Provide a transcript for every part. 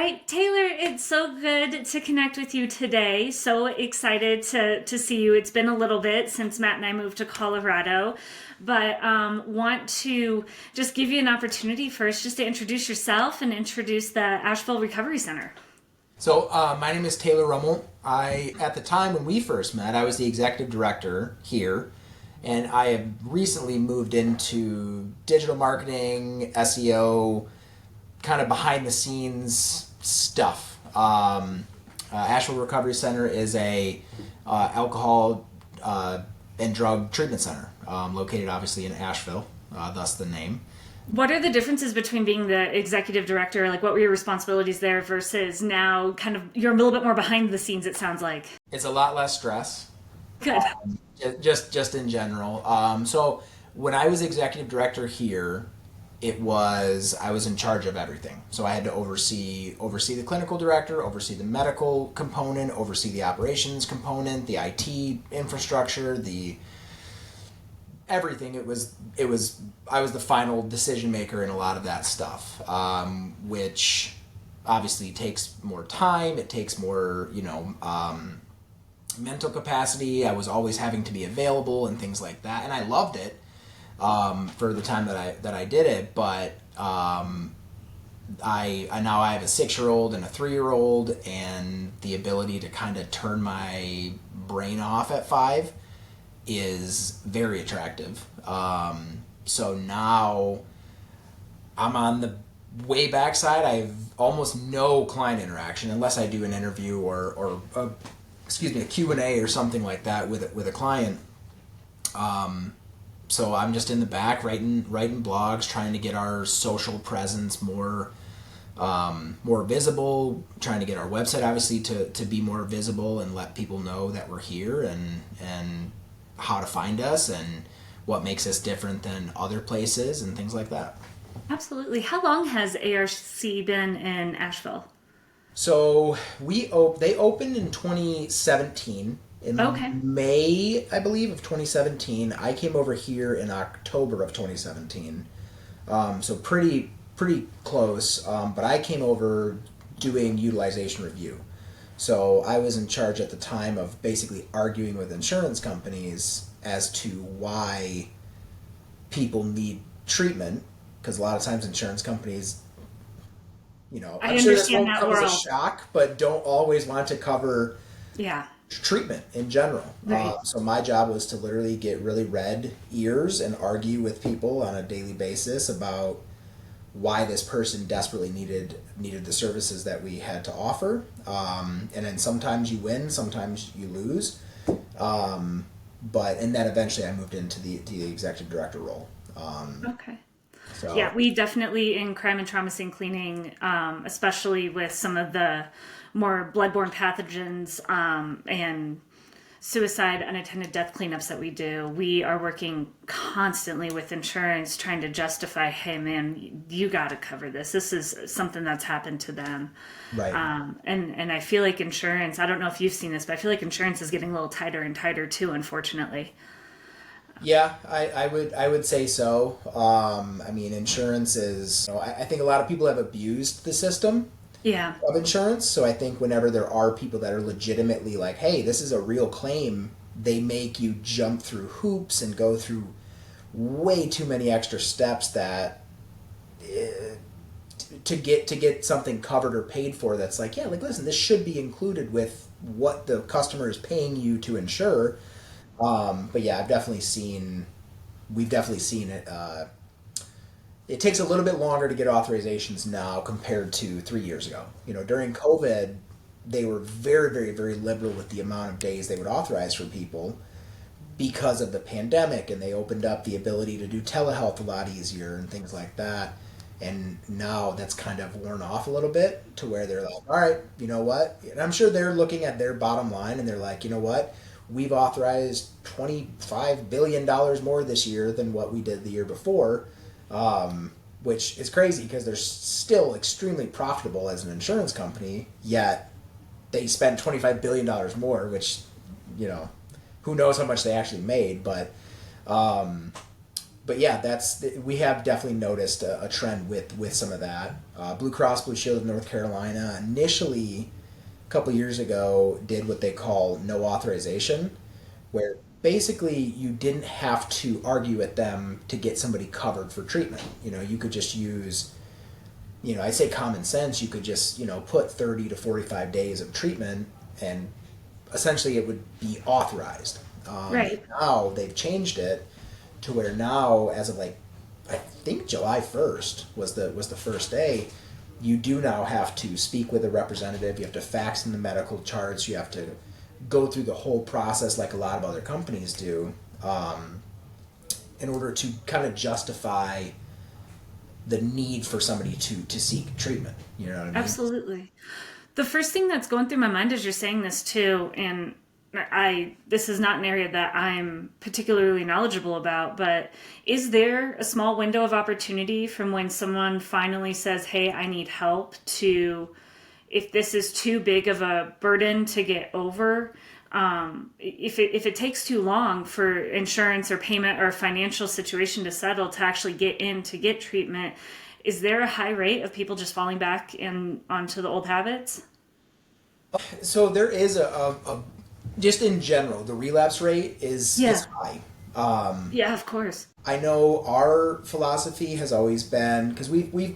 right, Taylor, it's so good to connect with you today. So excited to see you. It's been a little bit since Matt and I moved to Colorado, but want to just give you an opportunity first just to introduce yourself and introduce the Asheville Recovery Center. So my name is Taylor Rummelt. At the time when we first met, I was the executive director here, and I have recently moved into digital marketing, SEO, kind of behind the scenes stuff. Asheville Recovery Center is a alcohol and drug treatment center located obviously in Asheville, thus the name. What are the differences between being the executive director, like what were your responsibilities there versus now kind of you're a little bit more behind the scenes, it sounds like? It's a lot less stress, Good. just in general. So when I was executive director here, I was in charge of everything. So I had to oversee the clinical director, oversee the medical component, oversee the operations component, the IT infrastructure, the everything. I was the final decision maker in a lot of that stuff, which obviously takes more time. It takes more, mental capacity. I was always having to be available and things like that, and I loved it for the time that I did it. But I now I have a 6-year-old and a 3-year-old, and the ability to kind of turn my brain off at 5 is very attractive. So now I'm on the way back side. I have almost no client interaction unless I do an interview or a Q&A or something like that with a client. So I'm just in the back writing blogs, trying to get our social presence more visible, trying to get our website obviously to be more visible and let people know that we're here and how to find us and what makes us different than other places and things like that. Absolutely. How long has ARC been in Asheville? So they opened in 2017. In Okay. May, I believe, of 2017. I came over here in October of 2017. So pretty close. But I came over doing utilization review. So I was in charge at the time of basically arguing with insurance companies as to why people need treatment. Because a lot of times insurance companies, I I'm sure this understand won't that come as a world. shock, but don't always want to cover Yeah. treatment in general. Right. So my job was to literally get really red ears and argue with people on a daily basis about why this person desperately needed the services that we had to offer. And then sometimes you win, sometimes you lose. And then eventually I moved into the executive director role. Okay. So Yeah, we definitely in crime and trauma scene cleaning, especially with some of the more bloodborne pathogens and suicide unattended death cleanups that we do, we are working constantly with insurance trying to justify, hey man, you got to cover this. This is something that's happened to them. right. And I feel like insurance, I don't know if you've seen this, but I feel like insurance is getting a little tighter and tighter too, unfortunately. Yeah, I would say so. I mean, insurance is. I think a lot of people have abused the system Yeah. of insurance. So I think whenever there are people that are legitimately like, hey, this is a real claim, they make you jump through hoops and go through way too many extra steps that to get something covered or paid for. That's like, yeah, like listen, this should be included with what the customer is paying you to insure. But yeah, we've definitely seen it. It takes a little bit longer to get authorizations now compared to 3 years ago. During COVID, they were very, very, very liberal with the amount of days they would authorize for people because of the pandemic, and they opened up the ability to do telehealth a lot easier and things like that. And now that's kind of worn off a little bit to where they're like, all right, you know what? And I'm sure they're looking at their bottom line and they're like, you know what? We've authorized $25 billion more this year than what we did the year before, which is crazy because they're still extremely profitable as an insurance company, yet they spent $25 billion more, which, who knows how much they actually made. But but yeah, we have definitely noticed a trend with some of that. Blue Cross Blue Shield of North Carolina initially a couple years ago did what they call no authorization, where basically you didn't have to argue with them to get somebody covered for treatment. You could just use, I say common sense. You could just put 30 to 45 days of treatment, and essentially it would be authorized. Right. Now they've changed it to where now, as of like, I think July 1st was the first day, you do now have to speak with a representative. You have to fax in the medical charts. You have to go through the whole process like a lot of other companies do, in order to kind of justify the need for somebody to seek treatment. You know what I mean? Absolutely. The first thing that's going through my mind as you're saying this too, and this is not an area that I'm particularly knowledgeable about, but is there a small window of opportunity from when someone finally says, "Hey, I need help," to if this is too big of a burden to get over? If it takes too long for insurance or payment or a financial situation to settle to actually get in to get treatment, is there a high rate of people just falling back onto the old habits? So there is a just in general, the relapse rate is Yeah. high. Yeah, of course. I know our philosophy has always been, because we've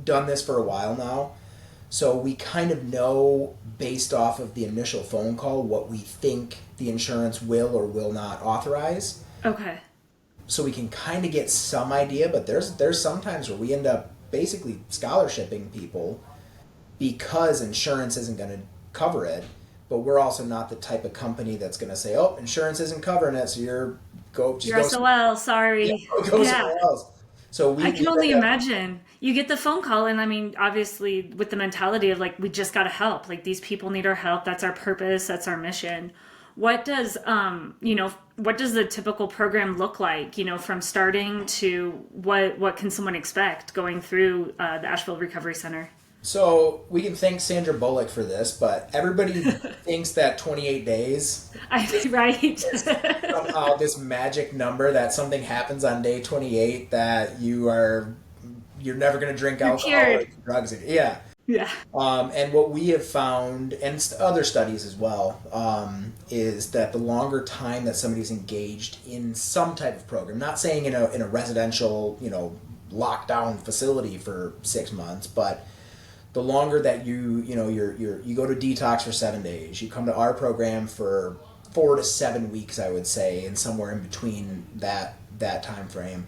done this for a while now, so we kind of know based off of the initial phone call what we think the insurance will or will not authorize. Okay. So we can kind of get some idea, but there's some times where we end up basically scholarshiping people because insurance isn't going to cover it. But we're also not the type of company that's going to say, "Oh, insurance isn't covering it, so You're SOL, yeah, sorry. go Yeah. somewhere else." So I we can only end up. imagine. You get the phone call, and I mean, obviously, with the mentality of like, we just got to help. Like, these people need our help. That's our purpose. That's our mission. What does the typical program look like? From starting to what can someone expect going through the Asheville Recovery Center? So we can thank Sandra Bullock for this, but everybody thinks that 28 days Right. is somehow this magic number that something happens on day 28 that you're never going to drink You're alcohol or cured. do drugs again. Yeah. Yeah. And what we have found, and other studies as well, is that the longer time that somebody's engaged in some type of program, not saying in a residential, lockdown facility for 6 months, but the longer that you go to detox for 7 days, you come to our program for 4 to 7 weeks, I would say, and somewhere in between that time frame,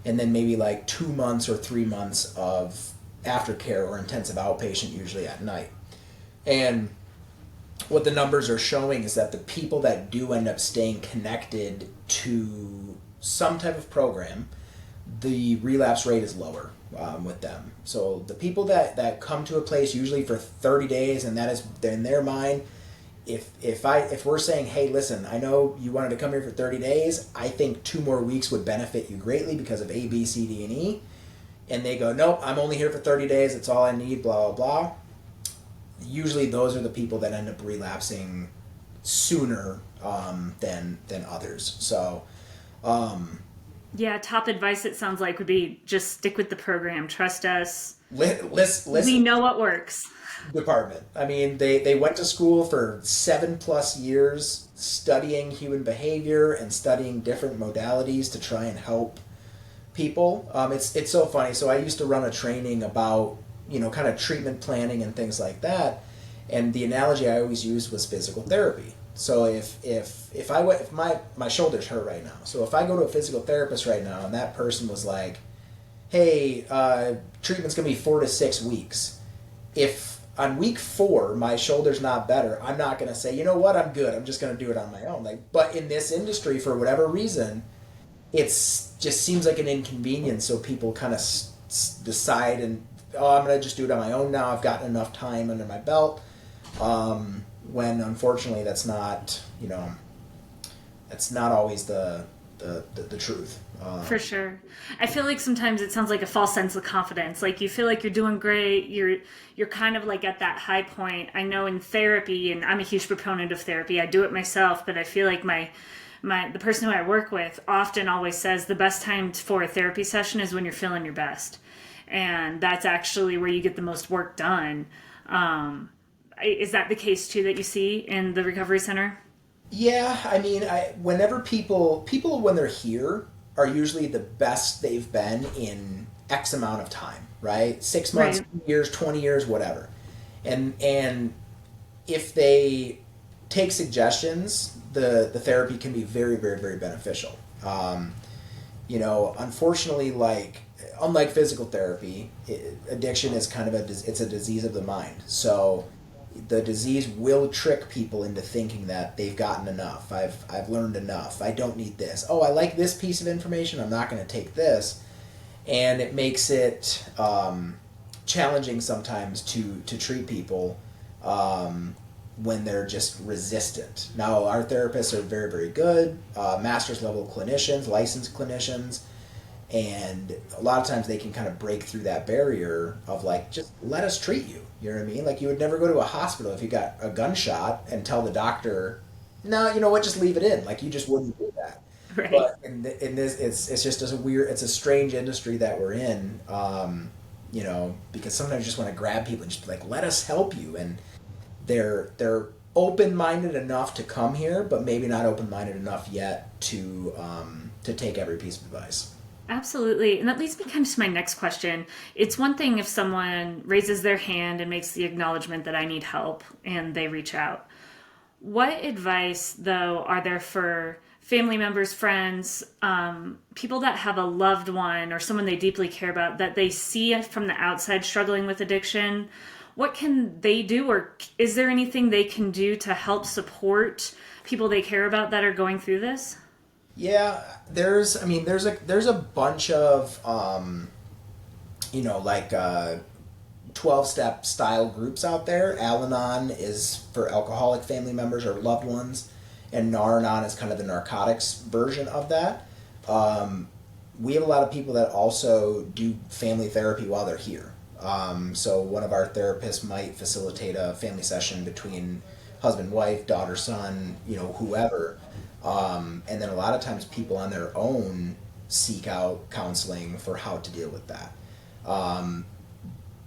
and then maybe like 2 months or 3 months of aftercare or intensive outpatient, usually at night. And what the numbers are showing is that the people that do end up staying connected to some type of program, the relapse rate is lower with them. So the people that come to a place usually for 30 days, and that is in their mind, if we're saying, "Hey, listen, I know you wanted to come here for 30 days. I think 2 more weeks would benefit you greatly because of A, B, C, D, and E," and they go, "Nope, I'm only here for 30 days. That's all I need, blah, blah, blah." Usually those are the people that end up relapsing sooner than others. So, Yeah, top advice it sounds like would be just stick with the program. Trust us. We listen, know what works. department. I mean, they went to school for 7+ years studying human behavior and studying different modalities to try and help people. It's so funny. So I used to run a training about kind of treatment planning and things like that, and the analogy I always used was physical therapy. So if my shoulder's hurt right now, so if I go to a physical therapist right now and that person was like, "Hey, treatment's gonna be 4 to 6 weeks," if on week 4 my shoulder's not better, I'm not gonna say, "You know what, I'm good. I'm just gonna do it on my own." But in this industry, for whatever reason, it's just seems like an inconvenience. So people kind of decide, and I'm gonna just do it on my own now. I've gotten enough time under my belt. When unfortunately that's not always the truth. For sure. I feel like sometimes it sounds like a false sense of confidence. Like you feel like you're doing great. You're kind of like at that high point. I know in therapy, and I'm a huge proponent of therapy. I do it myself, but I feel like my the person who I work with often always says the best time for a therapy session is when you're feeling your best, and that's actually where you get the most work done. Is that the case too that you see in the recovery center? Yeah, I mean, whenever people when they're here are usually the best they've been in X amount of time, right? 6 months, Right. years, 20 years, whatever. And if they take suggestions, the therapy can be very, very, very beneficial. Unfortunately, unlike physical therapy, addiction is kind of it's a disease of the mind. So the disease will trick people into thinking that they've gotten enough. I've learned enough. I don't need this. Oh, I like this piece of information. I'm not going to take this, and it makes it challenging sometimes to treat people when they're just resistant. Now, our therapists are very, very good, master's level clinicians, licensed clinicians, and a lot of times they can kind of break through that barrier of just let us treat you. You know what I mean? Like, you would never go to a hospital if you got a gunshot and tell the doctor, no, you know what, just leave it in. Like, you just wouldn't do that. Right. But in this, it's just it's a strange industry that we're in, because sometimes you just want to grab people and just be like, let us help you. And they're open-minded enough to come here, but maybe not open-minded enough yet to take every piece of advice. Absolutely. And that leads me kind of to my next question. It's one thing if someone raises their hand and makes the acknowledgement that I need help and they reach out. What advice, though, are there for family members, friends, people that have a loved one or someone they deeply care about that they see from the outside struggling with addiction? What can they do, or is there anything they can do to help support people they care about that are going through this? Yeah, there's a bunch of 12-step style groups out there. Al-Anon is for alcoholic family members or loved ones, and Nar-Anon is kind of the narcotics version of that. We have a lot of people that also do family therapy while they're here. So one of our therapists might facilitate a family session between husband, wife, daughter, son, whoever. And then a lot of times people on their own seek out counseling for how to deal with that.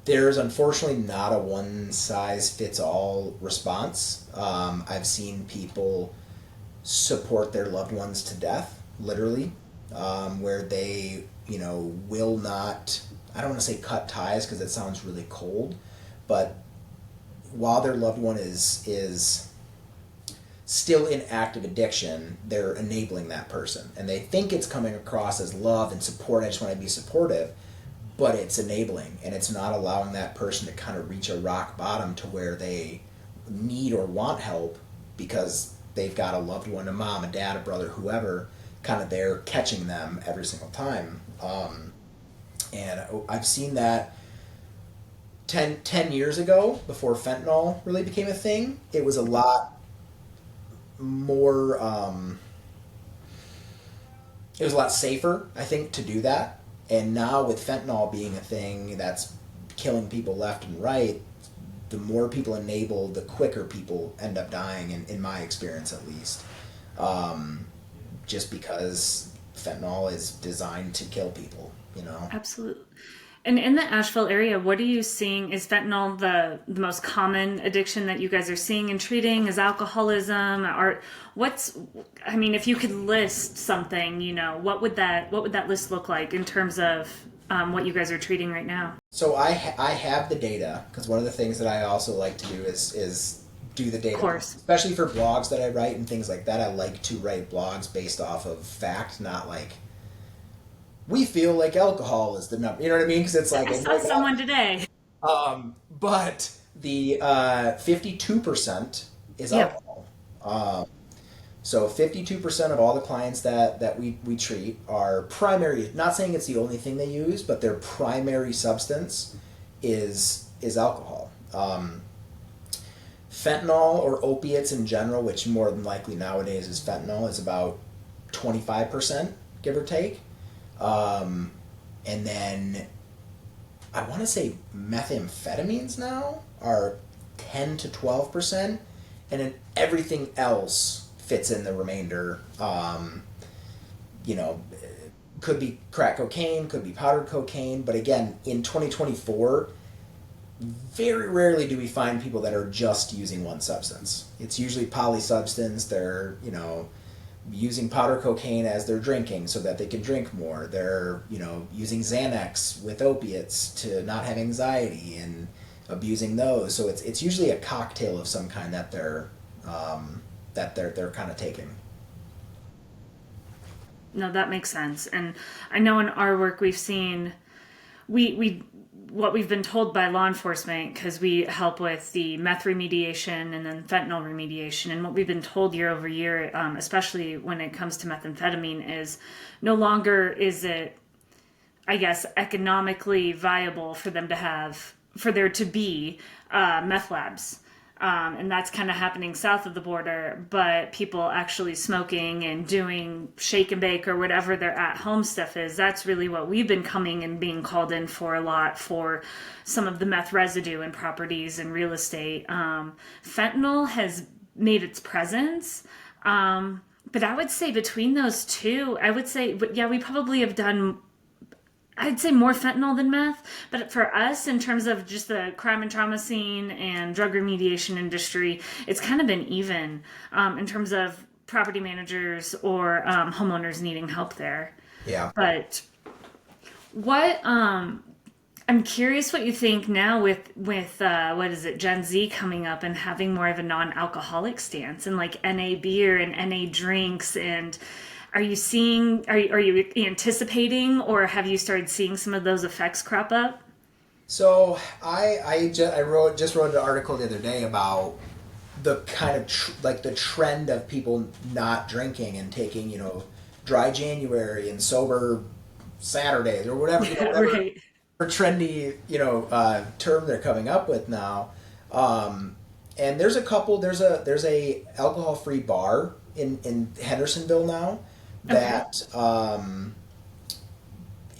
There's unfortunately not a one-size-fits-all response. I've seen people support their loved ones to death, literally, where they, will not, I don't want to say cut ties because it sounds really cold, but while their loved one is still in active addiction, they're enabling that person. And they think it's coming across as love and support, I just want to be supportive, but it's enabling, and it's not allowing that person to kind of reach a rock bottom to where they need or want help because they've got a loved one, a mom, a dad, a brother, whoever, kind of there catching them every single time. And I've seen that 10 years ago, before fentanyl really became a thing. It was a lot more, it was a lot safer, I think, to do that. And now with fentanyl being a thing that's killing people left and right, the more people enable, the quicker people end up dying, in my experience at least. Just because fentanyl is designed to kill people, Absolutely. And in the Asheville area, what are you seeing? Is fentanyl the most common addiction that you guys are seeing and treating? Is alcoholism? Or if you could list something, what would that list look like in terms of what you guys are treating right now? So I have the data, because one of the things that I also like to do is do the data. Of course. Especially for blogs that I write and things like that. I like to write blogs based off of fact, not like, we feel like alcohol is the number. You know what I mean? Because it's like... I saw someone today. But the 52% is alcohol. So 52% of all the clients that we treat are primary, not saying it's the only thing they use, but their primary substance is alcohol. Fentanyl or opiates in general, which more than likely nowadays is fentanyl, is about 25%, give or take. And then I want to say methamphetamines now are 10 to 12%, and then everything else fits in the remainder. You know, could be crack cocaine, could be powdered cocaine, but again, in 2024, very rarely do we find people that are just using one substance. It's usually polysubstance. They're, using powder cocaine as they're drinking so that they can drink more. They're, using Xanax with opiates to not have anxiety and abusing those. So it's usually a cocktail of some kind that they're kind of taking. No, that makes sense. And I know in our work we've seen we what we've been told by law enforcement, because we help with the meth remediation and then fentanyl remediation, and what we've been told year over year, especially when it comes to methamphetamine, is no longer is it, I guess, economically viable for there to be meth labs. And that's kind of happening south of the border, but people actually smoking and doing shake and bake or whatever their at-home stuff is, that's really what we've been coming and being called in for a lot for some of the meth residue in properties and real estate. Fentanyl has made its presence, but I would say between those two, we probably have done, I'd say, more fentanyl than meth, but for us, in terms of just the crime and trauma scene and drug remediation industry, it's kind of been even in terms of property managers or homeowners needing help there. Yeah. But what I'm curious what you think now with what is it, Gen Z coming up and having more of a non-alcoholic stance and like NA beer and NA drinks. And are you anticipating, or have you started seeing some of those effects crop up? So I just wrote an article the other day about the kind of the trend of people not drinking and taking, dry January and sober Saturdays or whatever, whatever Right. trendy, term they're coming up with now. And there's a alcohol free bar in Hendersonville now that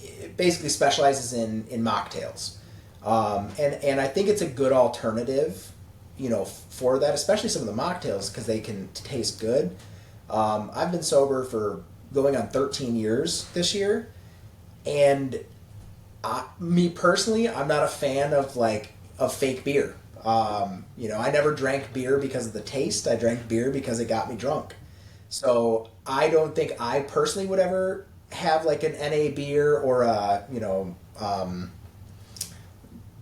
it basically specializes in mocktails, and I think it's a good alternative, for that, especially some of the mocktails because they can taste good. I've been sober for going on 13 years this year, and me personally, I'm not a fan of fake beer. I never drank beer because of the taste. I drank beer because it got me drunk. So I don't think I personally would ever have like an NA beer or a 000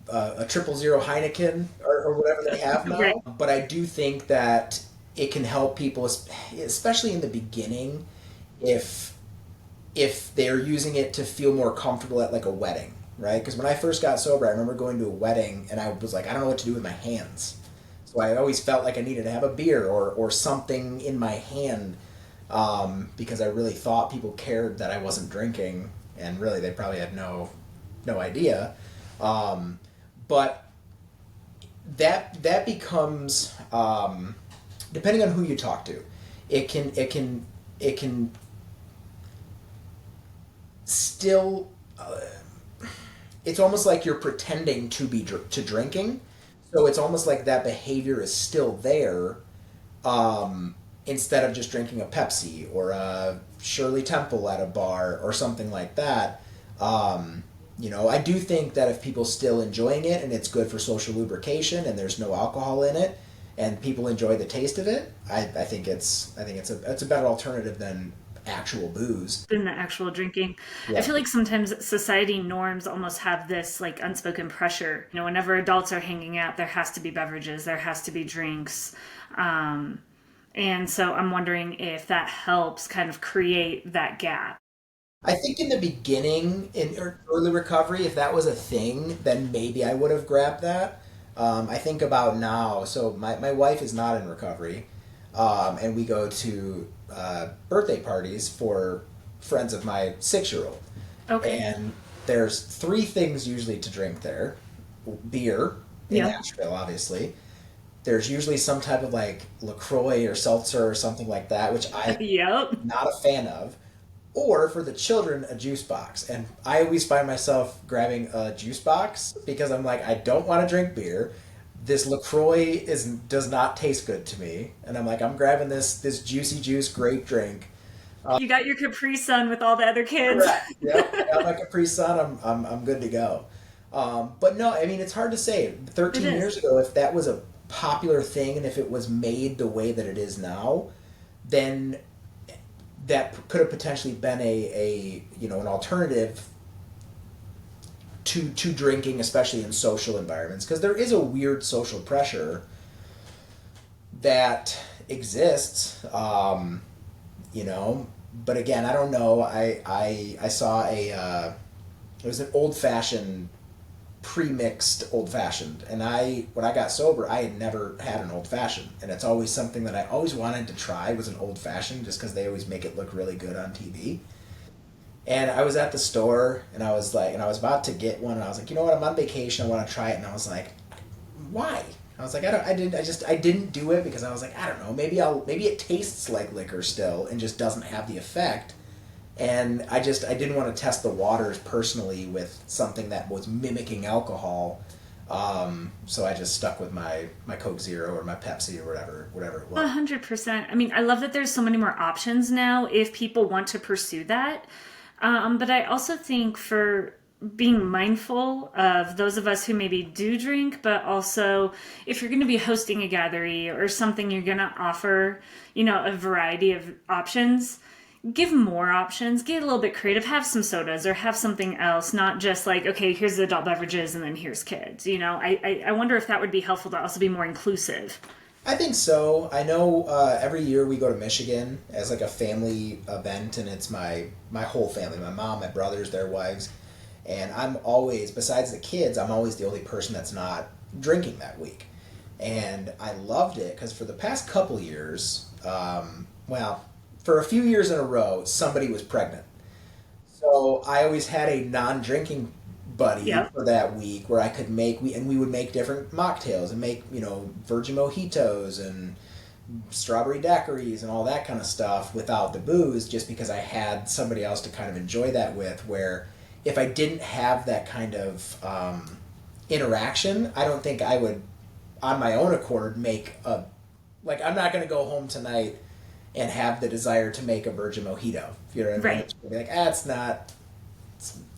Heineken or whatever they have now. Right. But I do think that it can help people, especially in the beginning, if they're using it to feel more comfortable at like a wedding, right? Because when I first got sober, I remember going to a wedding and I was like, I don't know what to do with my hands. So I always felt like I needed to have a beer or something in my hand, because I really thought people cared that I wasn't drinking, and really they probably had no idea. But that becomes, depending on who you talk to, it can still. It's almost like you're pretending to be drinking. So it's almost like that behavior is still there, instead of just drinking a Pepsi or a Shirley Temple at a bar or something like that. I do think that if people still enjoying it and it's good for social lubrication and there's no alcohol in it and people enjoy the taste of it, I think it's a better alternative than actual booze. Than the actual drinking. Yeah. I feel like sometimes society norms almost have this like unspoken pressure. Whenever adults are hanging out, there has to be beverages, there has to be drinks. And so I'm wondering if that helps kind of create that gap. I think in the beginning, in early recovery, if that was a thing, then maybe I would have grabbed that. I think about now, so my wife is not in recovery, and we go to birthday parties for friends of my 6-year-old. Okay. And there's 3 things usually to drink there. Beer, in Yeah. Asheville, obviously. There's usually some type of like LaCroix or seltzer or something like that, which I'm Yep. not a fan of. Or for the children, a juice box. And I always find myself grabbing a juice box because I'm like, I don't want to drink beer. this LaCroix does not taste good to me. And I'm like, I'm grabbing this juicy juice grape drink. You got your Capri Sun with all the other kids. Correct. Yep. I got my Capri Sun. I'm good to go. But no, I mean, it's hard to say. It 13 years is. ago, if that was a popular thing and if it was made the way that it is now, then that could have potentially been an alternative to drinking, especially in social environments, because there is a weird social pressure that exists. But again, I don't know. I saw it was an old fashioned, pre-mixed old fashioned, and when I got sober, I had never had an old fashioned, and it's always something that I always wanted to try was an old fashioned, just because they always make it look really good on TV. And I was at the store, and I was about to get one, and I was like, you know what, I'm on vacation, I want to try it, and I was like, why? I was like, I didn't do it because I was like, I don't know, maybe it tastes like liquor still and just doesn't have the effect. And I didn't want to test the waters personally with something that was mimicking alcohol. So I just stuck with my Coke Zero or my Pepsi or whatever it was. 100%. I mean, I love that there's so many more options now if people want to pursue that. But I also think for being mindful of those of us who maybe do drink, but also if you're going to be hosting a gathering or something, you're going to offer, a variety of options. Give more options, get a little bit creative, have some sodas or have something else, not just like, okay, here's the adult beverages and then here's kids. I wonder if that would be helpful to also be more inclusive. I think so. I know every year we go to Michigan as like a family event, and it's my whole family, my mom, my brothers, their wives, and I'm always, besides the kids, I'm always the only person that's not drinking that week. And I loved it because for the past couple years, for a few years in a row, somebody was pregnant. So I always had a non-drinking buddy for that week where I could we would make different mocktails and make, virgin mojitos and strawberry daiquiris and all that kind of stuff without the booze, just because I had somebody else to kind of enjoy that with, where if I didn't have that kind of interaction, I don't think I would, on my own accord, I'm not going to go home tonight and have the desire to make a virgin mojito. You know what I mean? Right. Be like, it's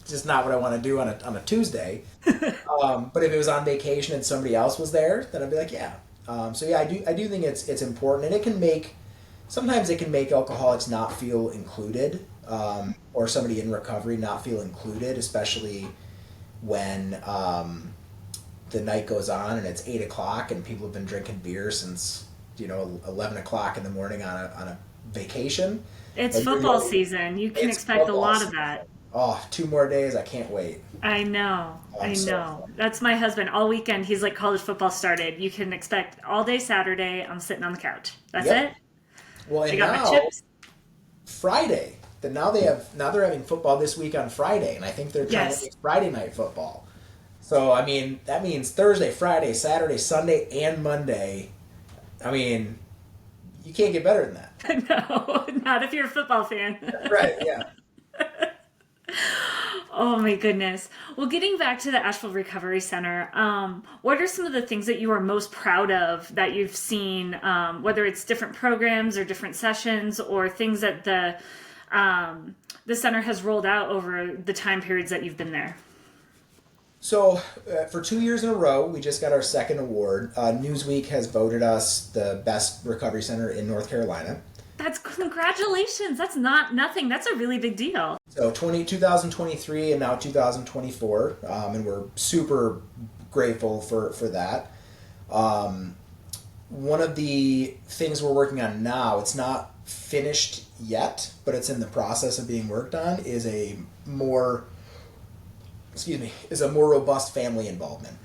just not what I want to do on a Tuesday. But if it was on vacation and somebody else was there, then I'd be like, yeah. I do think it's important, and sometimes it can make alcoholics not feel included, or somebody in recovery not feel included, especially when the night goes on and it's 8:00 and people have been drinking beer since 11 o'clock in the morning on a vacation. It's football season. You can expect a lot of that. Oh, 2 more days. I can't wait. I know. That's my husband. All weekend, he's like, college football started. You can expect all day Saturday, I'm sitting on the couch. That's it. Well, and I got now, my chips. Friday. Now they're having football this week on Friday, and I think they're trying to make Friday night football. So, I mean, that means Thursday, Friday, Saturday, Sunday, and Monday. I mean, you can't get better than that. No, not if you're a football fan. Right, yeah. Oh my goodness. Well, getting back to the Asheville Recovery Center, what are some of the things that you are most proud of that you've seen, whether it's different programs or different sessions or things that the center has rolled out over the time periods that you've been there? So, for 2 years in a row, we just got our second award. Newsweek has voted us the best recovery center in North Carolina. That's congratulations. That's not nothing. That's a really big deal. So 2023 and now 2024, and we're super grateful for that. One of the things we're working on now, it's not finished yet, but it's in the process of being worked on, is a more robust family involvement.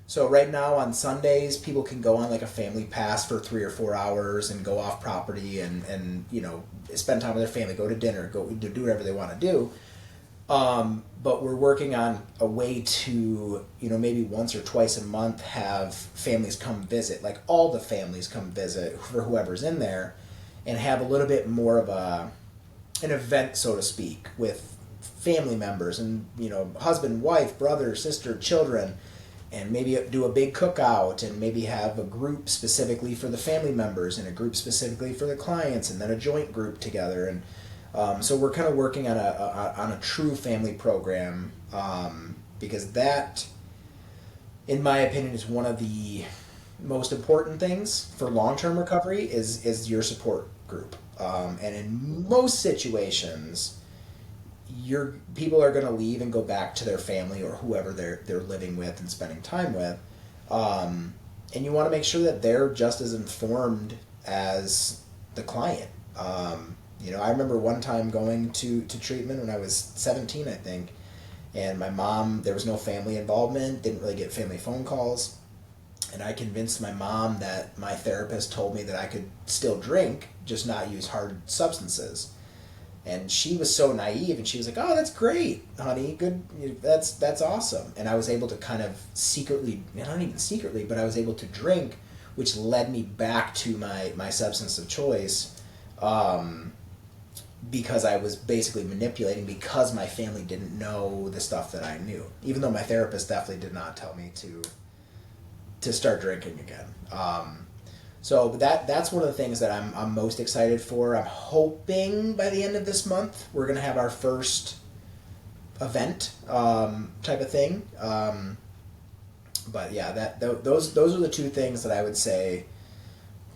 So right now on Sundays, people can go on like a family pass for 3 or 4 hours and go off property and spend time with their family, go to dinner, go do whatever they want to do. But we're working on a way to, maybe once or twice a month have families come visit, like all the families come visit for whoever's in there, and have a little bit more of an event, so to speak, with family members and, husband, wife, brother, sister, children, and maybe do a big cookout, and maybe have a group specifically for the family members and a group specifically for the clients, and then a joint group together. And so we're kind of working on a true family program, because that, in my opinion, is one of the most important things for long-term recovery is your support group. And in most situations, your people are going to leave and go back to their family or whoever they're living with and spending time with, and you want to make sure that they're just as informed as the client. I remember one time going to treatment when I was 17, I think, and my mom, there was no family involvement, didn't really get family phone calls, and I convinced my mom that my therapist told me that I could still drink, just not use hard substances. And she was so naive, and she was like, "Oh, that's great, honey. Good. That's awesome." And I was able to kind of secretly, not even secretly, but I was able to drink, which led me back to my substance of choice, because I was basically manipulating, because my family didn't know the stuff that I knew, even though my therapist definitely did not tell me to start drinking again. So that's one of the things that I'm most excited for. I'm hoping by the end of this month we're gonna have our first event, type of thing. But yeah, those are the two things that I would say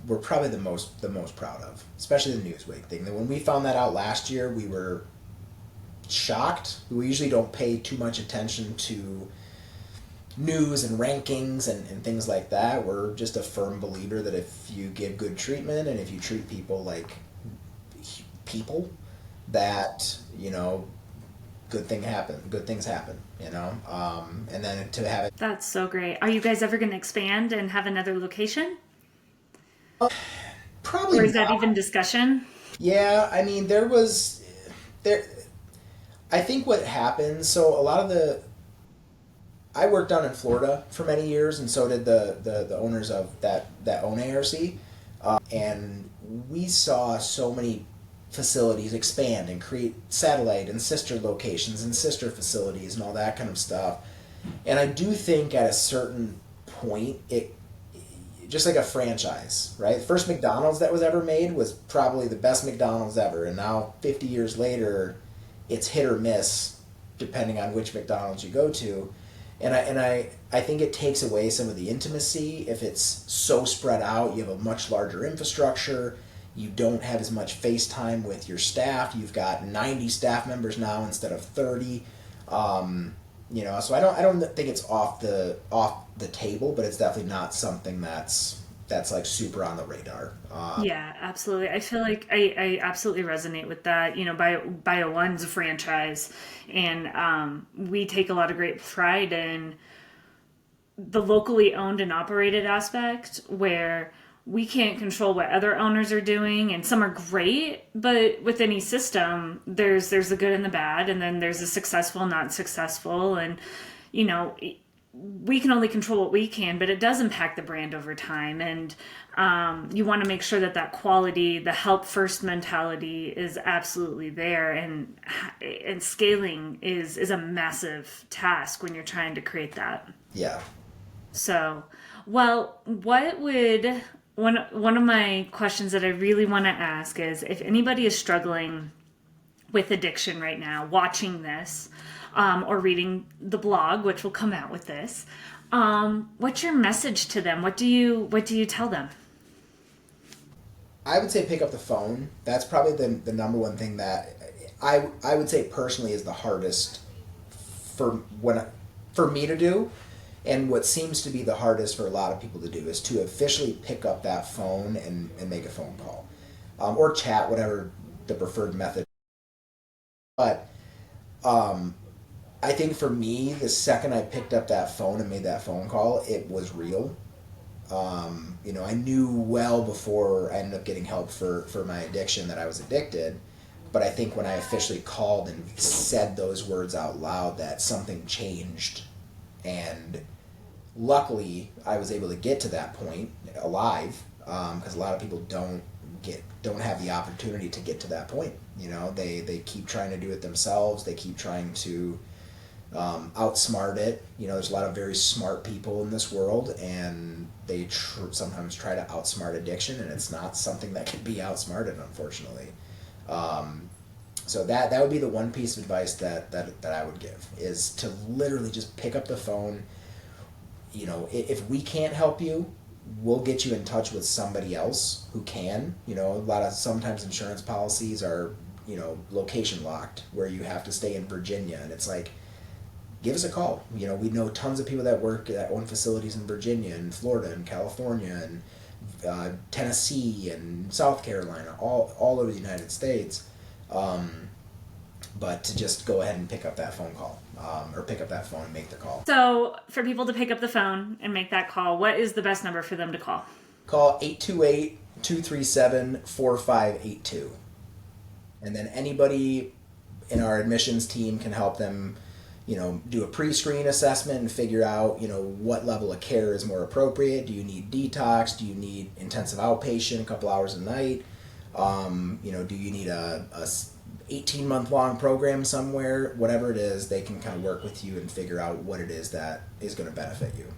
we're probably the most proud of, especially the Newsweek thing. When we found that out last year, we were shocked. We usually don't pay too much attention to news and rankings and things like that. We're just a firm believer that if you give good treatment and if you treat people like people, that good things happen. And then to have it. That's so great. Are you guys ever going to expand and have another location? Probably. Or is that not. even discussion? Yeah, I mean, there. I think what happened. So a lot of I worked down in Florida for many years, and so did the owners of that own ARC, and we saw so many facilities expand and create satellite and sister locations and sister facilities and all that kind of stuff. And I do think at a certain point, it just like a franchise, right? The first McDonald's that was ever made was probably the best McDonald's ever, and now 50 years later, it's hit or miss depending on which McDonald's you go to. And I think it takes away some of the intimacy if it's so spread out. You have a much larger infrastructure. You don't have as much face time with your staff. You've got 90 staff members now instead of 30. So I don't think it's off the table, but it's definitely not something that's like super on the radar. Yeah, absolutely. I feel like I absolutely resonate with that. Bio One's a franchise, and we take a lot of great pride in the locally owned and operated aspect, where we can't control what other owners are doing, and some are great, but with any system, there's the good and the bad, and then there's the successful, not successful, and we can only control what we can, but it does impact the brand over time. And you want to make sure that quality, the help first mentality is absolutely there. And scaling is a massive task when you're trying to create that. Yeah. So, well, one of my questions that I really want to ask is, if anybody is struggling with addiction right now, watching this, or reading the blog, which will come out with this, what's your message to them? What do you tell them? I would say pick up the phone. That's probably the number one thing that I would say personally is the hardest for me to do, and what seems to be the hardest for a lot of people to do is to officially pick up that phone and make a phone call, or chat, whatever the preferred method. But I think for me, the second I picked up that phone and made that phone call, it was real. I knew well before I ended up getting help for my addiction that I was addicted. But I think when I officially called and said those words out loud, that something changed. And luckily, I was able to get to that point alive, because a lot of people don't have the opportunity to get to that point. They keep trying to do it themselves. They keep trying to outsmart it. There's a lot of very smart people in this world, and they sometimes try to outsmart addiction, and it's not something that can be outsmarted, unfortunately. So that would be the one piece of advice that I would give, is to literally just pick up the phone. If we can't help you, we'll get you in touch with somebody else who can. Sometimes insurance policies are, location locked, where you have to stay in Virginia, and it's like, give us a call. We know tons of people that work that own facilities in Virginia and Florida and California and Tennessee and South Carolina, all over the United States. But to just go ahead and pick up that phone call, or pick up that phone and make the call. So for people to pick up the phone and make that call, what is the best number for them to call? Call 828-237-4582. And then anybody in our admissions team can help them, do a pre-screen assessment and figure out, what level of care is more appropriate. Do you need detox? Do you need intensive outpatient a couple hours a night? Do you need a 18-month long program somewhere? Whatever it is, they can kind of work with you and figure out what it is that is going to benefit you.